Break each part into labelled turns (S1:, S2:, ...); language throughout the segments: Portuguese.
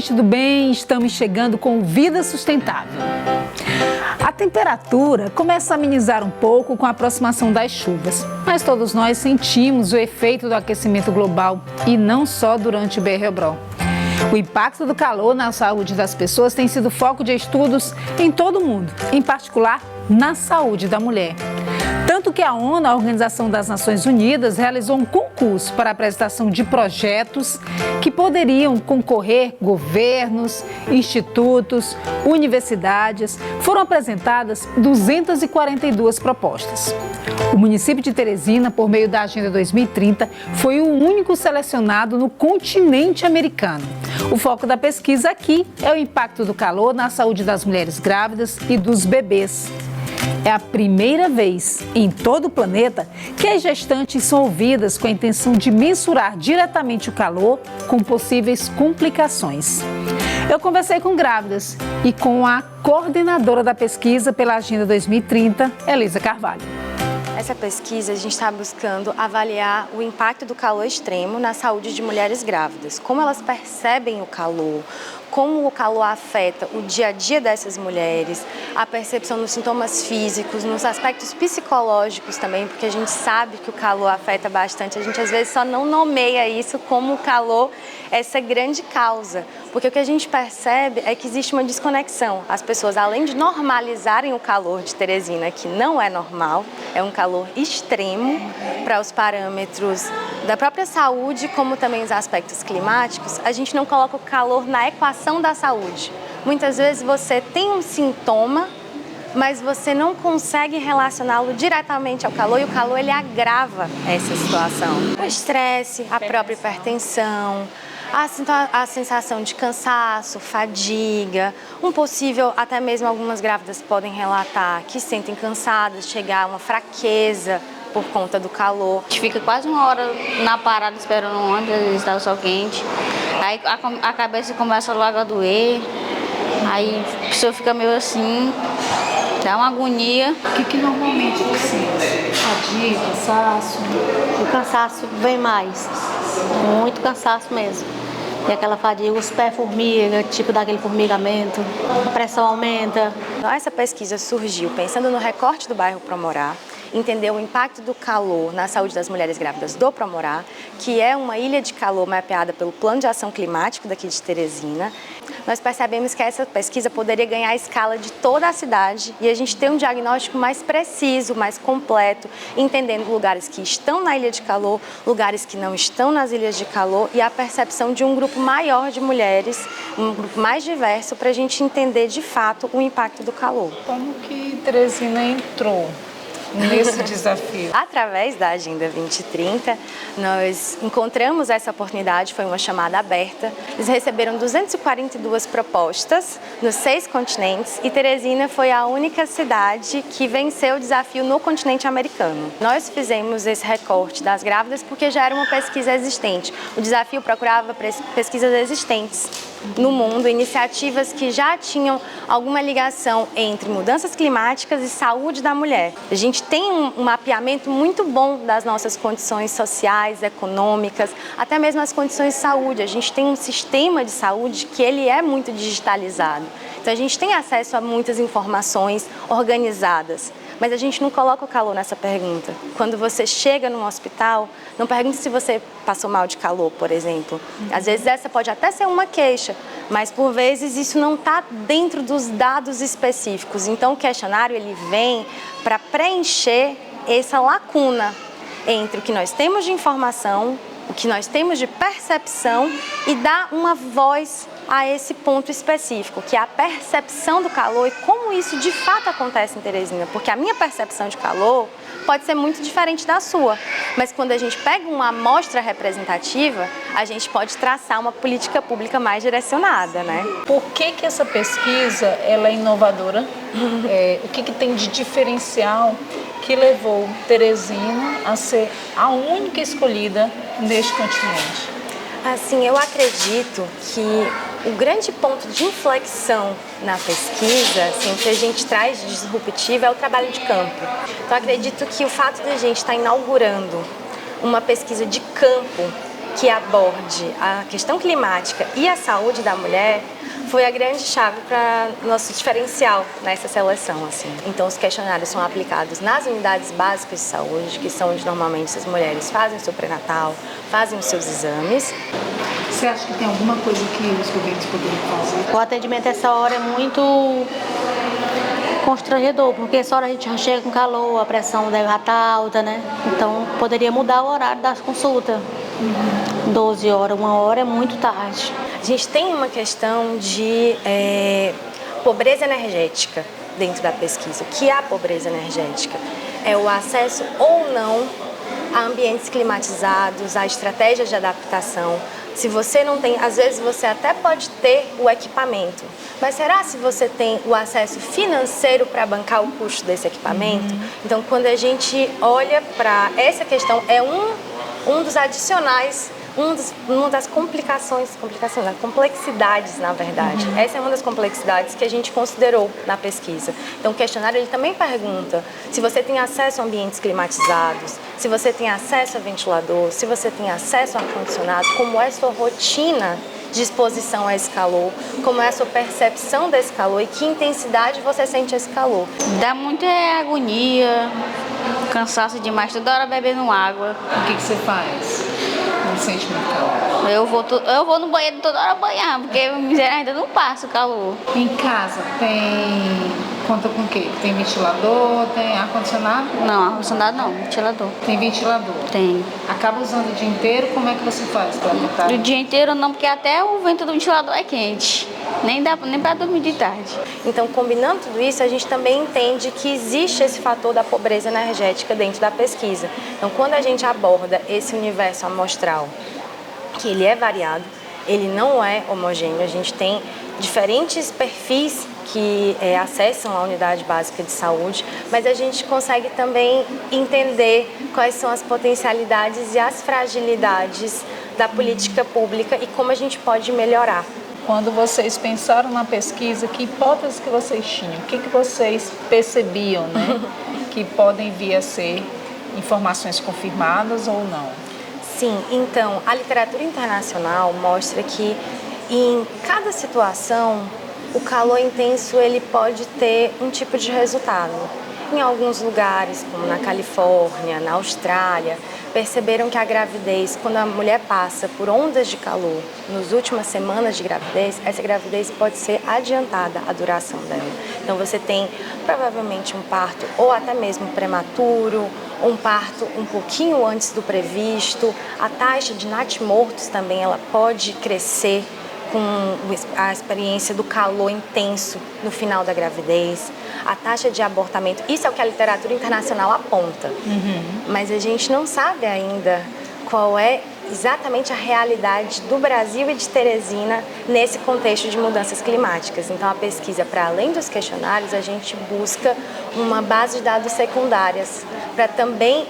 S1: gente do bem, estamos chegando com Vida Sustentável. A temperatura começa a amenizar um pouco com a aproximação das chuvas, mas todos nós sentimos o efeito do aquecimento global e não só durante o BR-Obrol. O impacto do calor na saúde das pessoas tem sido foco de estudos em todo o mundo, em particular na saúde da mulher. Tanto que a ONU, a Organização das Nações Unidas, realizou um concurso para a apresentação de projetos que poderiam concorrer governos, institutos, universidades. Foram apresentadas 242 propostas. O município de Teresina, por meio da Agenda 2030, foi o único selecionado no continente americano. O foco da pesquisa aqui é o impacto do calor na saúde das mulheres grávidas e dos bebês. É a primeira vez em todo o planeta que as gestantes são ouvidas com a intenção de mensurar diretamente o calor com possíveis complicações. Eu conversei com grávidas e com a coordenadora da pesquisa pela Agenda 2030, Elisa Carvalho.
S2: Essa pesquisa, a gente está buscando avaliar o impacto do calor extremo na saúde de mulheres grávidas. Como elas percebem o calor, como o calor afeta o dia a dia dessas mulheres, a percepção nos sintomas físicos, nos aspectos psicológicos também, porque a gente sabe que o calor afeta bastante. A gente às vezes só não nomeia isso como o calor, essa grande causa. Porque o que a gente percebe é que existe uma desconexão. As pessoas, além de normalizarem o calor de Teresina, que não é normal, é um calor extremo para os parâmetros da própria saúde, como também os aspectos climáticos, a gente não coloca o calor na equação da saúde. Muitas vezes você tem um sintoma, mas você não consegue relacioná-lo diretamente ao calor, e o calor ele agrava essa situação. O estresse, a própria hipertensão, a sensação de cansaço, fadiga, um possível, até mesmo algumas grávidas podem relatar que sentem cansadas, chegar a uma fraqueza por conta do calor.
S3: A gente fica quase uma hora na parada esperando o ônibus, às vezes está o sol quente, aí a cabeça começa logo a doer, aí a pessoa fica meio assim, dá uma agonia.
S1: O que normalmente você sente? Fadiga, cansaço?
S4: O cansaço vem mais, muito cansaço mesmo. E aquela fadiga, os pés formiga, tipo daquele formigamento, a pressão aumenta.
S2: Então, essa pesquisa surgiu pensando no recorte do bairro Promorá, entender o impacto do calor na saúde das mulheres grávidas do Promorá, que é uma ilha de calor mapeada pelo Plano de Ação Climático daqui de Teresina. Nós percebemos que essa pesquisa poderia ganhar a escala de toda a cidade e a gente ter um diagnóstico mais preciso, mais completo, entendendo lugares que estão na ilha de calor, lugares que não estão nas ilhas de calor e a percepção de um grupo maior de mulheres, um grupo mais diverso, para a gente entender de fato o impacto do calor.
S1: Como que Teresina entrou nesse desafio?
S2: Através da Agenda 2030, nós encontramos essa oportunidade, foi uma chamada aberta. Eles receberam 242 propostas nos 6 continentes e Teresina foi a única cidade que venceu o desafio no continente americano. Nós fizemos esse recorte das grávidas porque já era uma pesquisa existente. O desafio procurava pesquisas existentes no mundo, iniciativas que já tinham alguma ligação entre mudanças climáticas e saúde da mulher. A gente tem um mapeamento muito bom das nossas condições sociais, econômicas, até mesmo as condições de saúde. A gente tem um sistema de saúde que ele é muito digitalizado. Então a gente tem acesso a muitas informações organizadas. Mas a gente não coloca o calor nessa pergunta. Quando você chega num hospital, não pergunte se você passou mal de calor, por exemplo. Às vezes essa pode até ser uma queixa, mas por vezes isso não está dentro dos dados específicos. Então o questionário ele vem para preencher essa lacuna entre o que nós temos de informação, o que nós temos de percepção e dar uma voz a esse ponto específico, que é a percepção do calor e como isso de fato acontece em Teresina, porque a minha percepção de calor pode ser muito diferente da sua, mas quando a gente pega uma amostra representativa, a gente pode traçar uma política pública mais direcionada, né?
S1: Por que essa pesquisa ela é inovadora? O que tem de diferencial que levou Teresina a ser a única escolhida neste continente?
S2: Assim, eu acredito que o grande ponto de inflexão na pesquisa, assim, o que a gente traz de disruptivo é o trabalho de campo. Então, acredito que o fato de a gente estar inaugurando uma pesquisa de campo que aborde a questão climática e a saúde da mulher foi a grande chave para nosso diferencial nessa seleção, assim. Então, os questionários são aplicados nas unidades básicas de saúde, que são onde normalmente as mulheres fazem o seu pré-natal, fazem os seus exames.
S1: Você acha que tem alguma coisa que os governos poderiam fazer?
S4: O atendimento essa hora é muito constrangedor, porque essa hora a gente já chega com calor, a pressão deve estar alta, né? Então, poderia mudar o horário das consultas. 12 horas, 1 hora é muito tarde.
S2: A gente tem uma questão de pobreza energética dentro da pesquisa. O que é a pobreza energética? É o acesso ou não a ambientes climatizados, a estratégias de adaptação. Se você não tem, às vezes você até pode ter o equipamento, mas será se você tem o acesso financeiro para bancar o custo desse equipamento? Então, quando a gente olha para essa questão, é um dos adicionais, uma das complexidades, na verdade. Essa é uma das complexidades que a gente considerou na pesquisa. Então, o questionário ele também pergunta se você tem acesso a ambientes climatizados, se você tem acesso a ventilador, se você tem acesso a ar-condicionado, como é a sua rotina de exposição a esse calor, como é a sua percepção desse calor e que intensidade você sente esse calor.
S3: Dá muita agonia, cansaço demais, toda hora bebendo água.
S1: O que você faz? Não sente muito calor?
S3: Eu vou no banheiro toda hora banhar, porque miséria ainda não passa o calor.
S1: Em casa tem... Conta com o quê? Tem ventilador, tem ar-condicionado?
S3: Não, ar-condicionado não, ventilador.
S1: Tem ventilador?
S3: Tem.
S1: Acaba usando o dia inteiro, como é que você faz para tentar?
S3: O dia inteiro não, porque até o vento do ventilador é quente. Nem dá nem para dormir de tarde.
S2: Então, combinando tudo isso, a gente também entende que existe esse fator da pobreza energética dentro da pesquisa. Então, quando a gente aborda esse universo amostral, que ele é variado, ele não é homogêneo, a gente tem diferentes perfis que acessam a unidade básica de saúde, mas a gente consegue também entender quais são as potencialidades e as fragilidades da política pública e como a gente pode melhorar.
S1: Quando vocês pensaram na pesquisa, que hipóteses que vocês tinham? O que vocês percebiam, né? Que podem vir a ser informações confirmadas ou não?
S2: Sim, então, a literatura internacional mostra que em cada situação, o calor intenso ele pode ter um tipo de resultado. Em alguns lugares, como na Califórnia, na Austrália, perceberam que a gravidez, quando a mulher passa por ondas de calor nas últimas semanas de gravidez, essa gravidez pode ser adiantada a duração dela. Então você tem provavelmente um parto ou até mesmo prematuro, um parto um pouquinho antes do previsto. A taxa de natimortos também ela pode crescer com a experiência do calor intenso no final da gravidez, a taxa de abortamento, isso é o que a literatura internacional aponta, mas a gente não sabe ainda qual é exatamente a realidade do Brasil e de Teresina nesse contexto de mudanças climáticas. Então, a pesquisa, para além dos questionários, a gente busca uma base de dados secundárias para também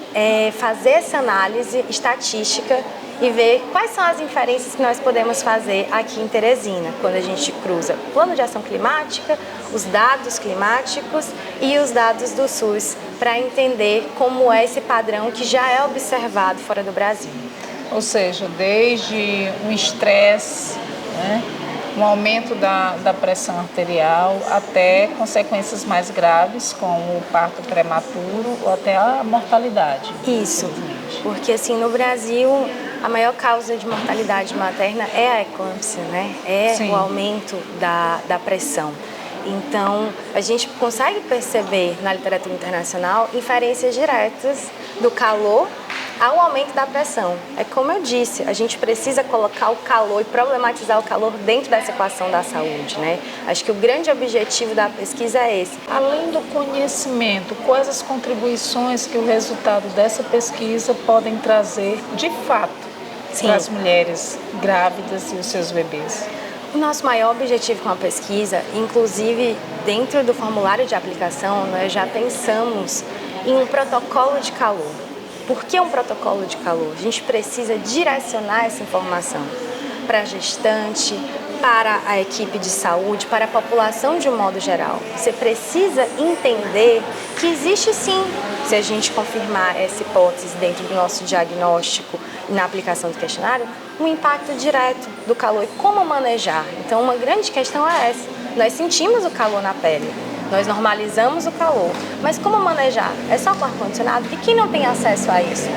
S2: fazer essa análise estatística e ver quais são as inferências que nós podemos fazer aqui em Teresina, quando a gente cruza o plano de ação climática, os dados climáticos e os dados do SUS, para entender como é esse padrão que já é observado fora do Brasil.
S1: Ou seja, desde um estresse, né, um aumento da pressão arterial, até consequências mais graves, como o parto prematuro ou até a mortalidade.
S2: Isso, porque assim, no Brasil, a maior causa de mortalidade materna é a eclâmpsia, né?
S1: Sim.
S2: O aumento da pressão. Então, a gente consegue perceber na literatura internacional inferências diretas do calor ao aumento da pressão. É como eu disse, a gente precisa colocar o calor e problematizar o calor dentro dessa equação da saúde, né? Acho que o grande objetivo da pesquisa é esse.
S1: Além do conhecimento, quais as contribuições que o resultado dessa pesquisa podem trazer de fato para as mulheres grávidas e os seus bebês?
S2: O nosso maior objetivo com a pesquisa, inclusive dentro do formulário de aplicação, nós já pensamos em um protocolo de calor. Por que um protocolo de calor? A gente precisa direcionar essa informação para a gestante, para a equipe de saúde, para a população de um modo geral. Você precisa entender que existe sim se a gente confirmar essa hipótese dentro do nosso diagnóstico e na aplicação do questionário, um impacto direto do calor e como manejar. Então, uma grande questão é essa. Nós sentimos o calor na pele, nós normalizamos o calor, mas como manejar? É só com ar-condicionado? E quem não tem acesso a isso?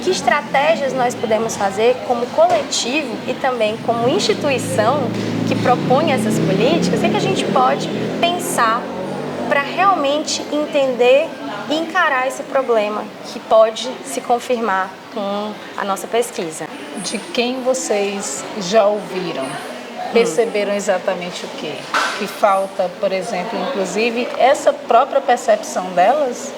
S2: Que estratégias nós podemos fazer como coletivo e também como instituição que propõe essas políticas? O que a gente pode pensar para realmente entender e encarar esse problema que pode se confirmar com a nossa pesquisa?
S1: De quem vocês já ouviram? Perceberam exatamente o quê? Que falta, por exemplo, inclusive, essa própria percepção delas?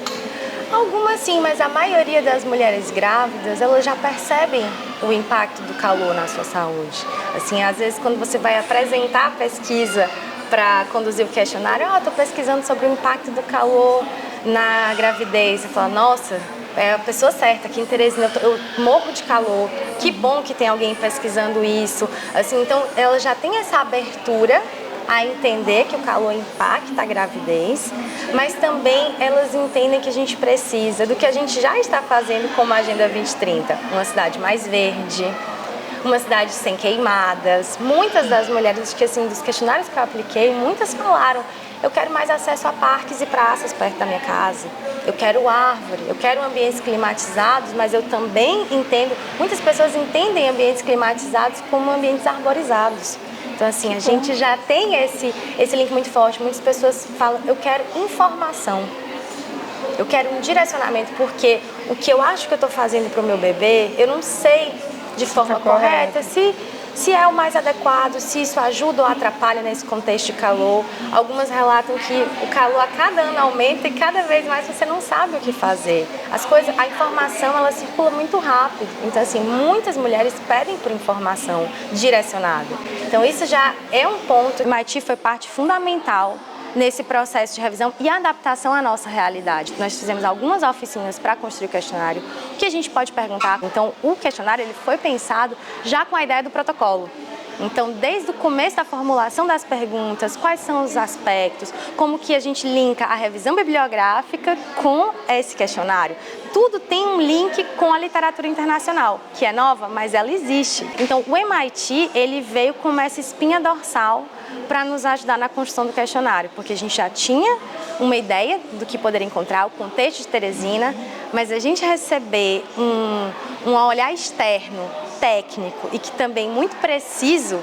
S2: Algumas sim, mas a maioria das mulheres grávidas, elas já percebem o impacto do calor na sua saúde. Assim, às vezes, quando você vai apresentar a pesquisa para conduzir o questionário, estou pesquisando sobre o impacto do calor na gravidez. Você fala, nossa, é a pessoa certa, aqui em Teresina eu morro de calor, que bom que tem alguém pesquisando isso. Assim, então, ela já tem essa abertura a entender que o calor impacta a gravidez, mas também elas entendem que a gente precisa do que a gente já está fazendo como a Agenda 2030, uma cidade mais verde, uma cidade sem queimadas. Muitas das mulheres, que assim, dos questionários que eu apliquei, muitas falaram, eu quero mais acesso a parques e praças perto da minha casa, eu quero árvore, eu quero ambientes climatizados, mas eu também entendo, muitas pessoas entendem ambientes climatizados como ambientes arborizados. Então, assim, a gente já tem esse link muito forte. Muitas pessoas falam, eu quero informação, eu quero um direcionamento, porque o que eu acho que eu estou fazendo para o meu bebê, eu não sei de forma correta se é o mais adequado, se isso ajuda ou atrapalha nesse contexto de calor. Algumas relatam que o calor a cada ano aumenta e cada vez mais você não sabe o que fazer. A informação, ela circula muito rápido. Então, assim, muitas mulheres pedem por informação direcionada. Então, isso já é um ponto. O MIT foi parte fundamental nesse processo de revisão e adaptação à nossa realidade. Nós fizemos algumas oficinas para construir o questionário. O que a gente pode perguntar? Então, o questionário ele foi pensado já com a ideia do protocolo. Então, desde o começo da formulação das perguntas, quais são os aspectos, como que a gente linka a revisão bibliográfica com esse questionário. Tudo tem um link com a literatura internacional, que é nova, mas ela existe. Então, o MIT, ele veio com essa espinha dorsal para nos ajudar na construção do questionário, porque a gente já tinha uma ideia do que poderia encontrar, o contexto de Teresina, mas a gente receber um olhar externo, técnico e que também muito preciso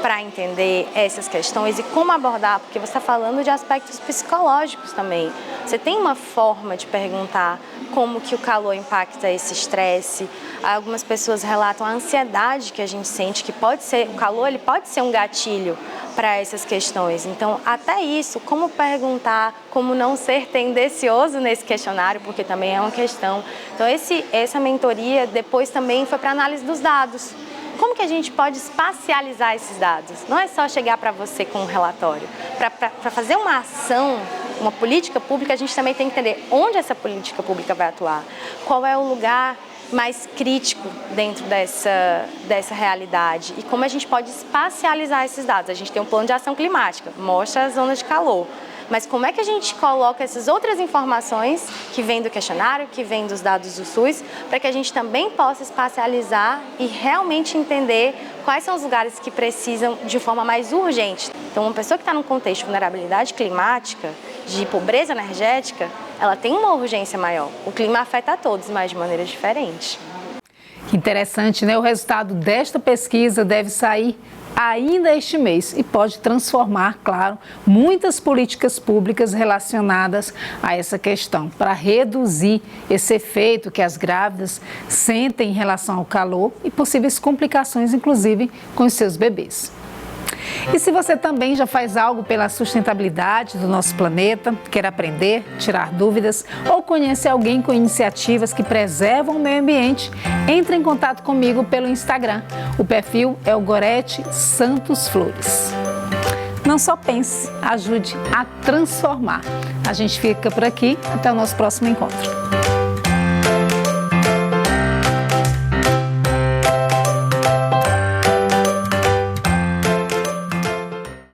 S2: para entender essas questões e como abordar, porque você está falando de aspectos psicológicos também. Você tem uma forma de perguntar como que o calor impacta esse estresse. Algumas pessoas relatam a ansiedade que a gente sente, que pode ser, o calor ele pode ser um gatilho para essas questões. Então, até isso, como perguntar, como não ser tendencioso nesse questionário, porque também é uma questão. Então, essa mentoria depois também foi para análise dos dados. Como que a gente pode espacializar esses dados? Não é só chegar para você com um relatório. Para fazer uma ação, uma política pública, a gente também tem que entender onde essa política pública vai atuar. Qual é o lugar mais crítico dentro dessa realidade e como a gente pode espacializar esses dados. A gente tem um plano de ação climática, mostra as zonas de calor. Mas como é que a gente coloca essas outras informações que vêm do questionário, que vêm dos dados do SUS, para que a gente também possa espacializar e realmente entender quais são os lugares que precisam de forma mais urgente. Então, uma pessoa que está num contexto de vulnerabilidade climática, de pobreza energética, ela tem uma urgência maior. O clima afeta a todos, mas de maneira diferente.
S1: Que interessante, né? O resultado desta pesquisa deve sair ainda este mês e pode transformar, claro, muitas políticas públicas relacionadas a essa questão, para reduzir esse efeito que as grávidas sentem em relação ao calor e possíveis complicações, inclusive, com os seus bebês. E se você também já faz algo pela sustentabilidade do nosso planeta, quer aprender, tirar dúvidas ou conhecer alguém com iniciativas que preservam o meio ambiente, entre em contato comigo pelo Instagram. O perfil é o Gorete Santos Flores. Não só pense, ajude a transformar. A gente fica por aqui, até o nosso próximo encontro.